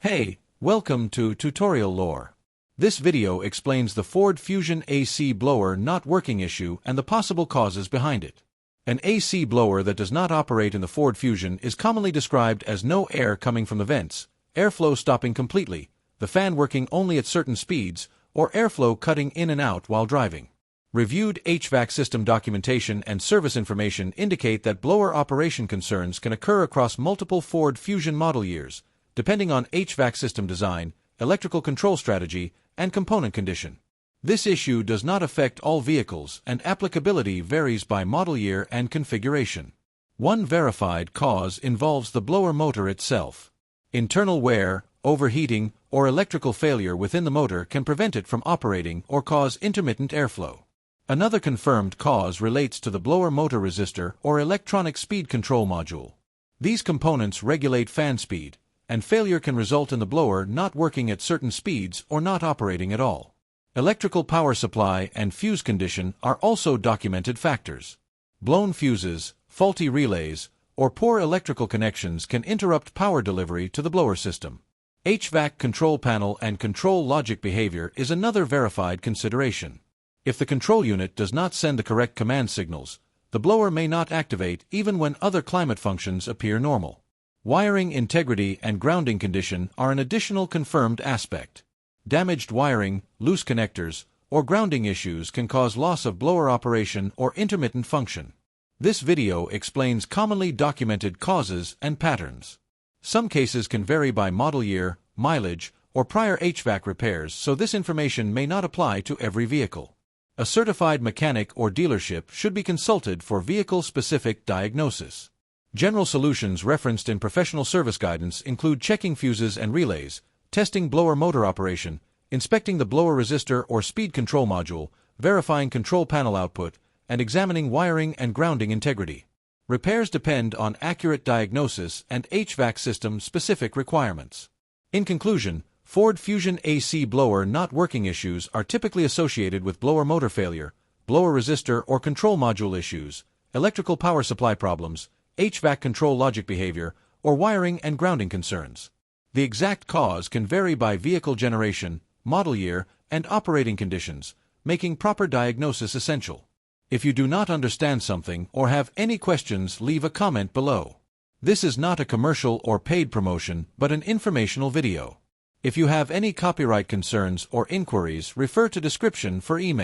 Hey, welcome to Tutorial Lore. This video explains the Ford Fusion AC blower not working issue and the possible causes behind it. An AC blower that does not operate in the Ford Fusion is commonly described as no air coming from the vents, airflow stopping completely, the fan working only at certain speeds, or airflow cutting in and out while driving. Reviewed HVAC system documentation and service information indicate that blower operation concerns can occur across multiple Ford Fusion model years, depending on HVAC system design, electrical control strategy, and component condition. This issue does not affect all vehicles and applicability varies by model year and configuration. One verified cause involves the blower motor itself. Internal wear, overheating, or electrical failure within the motor can prevent it from operating or cause intermittent airflow. Another confirmed cause relates to the blower motor resistor or electronic speed control module. These components regulate fan speed, and failure can result in the blower not working at certain speeds or not operating at all. Electrical power supply and fuse condition are also documented factors. Blown fuses, faulty relays, or poor electrical connections can interrupt power delivery to the blower system. HVAC control panel and control logic behavior is another verified consideration. If the control unit does not send the correct command signals, the blower may not activate even when other climate functions appear normal. Wiring integrity and grounding condition are an additional confirmed aspect. Damaged wiring, loose connectors, or grounding issues can cause loss of blower operation or intermittent function. This video explains commonly documented causes and patterns. Some cases can vary by model year, mileage, or prior HVAC repairs, so this information may not apply to every vehicle. A certified mechanic or dealership should be consulted for vehicle-specific diagnosis. General solutions referenced in professional service guidance include checking fuses and relays, testing blower motor operation, inspecting the blower resistor or speed control module, verifying control panel output, and examining wiring and grounding integrity. Repairs depend on accurate diagnosis and HVAC system-specific requirements. In conclusion, Ford Fusion AC blower not working issues are typically associated with blower motor failure, blower resistor or control module issues, electrical power supply problems, HVAC control logic behavior, or wiring and grounding concerns. The exact cause can vary by vehicle generation, model year, and operating conditions, making proper diagnosis essential. If you do not understand something or have any questions, leave a comment below. This is not a commercial or paid promotion, but an informational video. If you have any copyright concerns or inquiries, refer to description for email.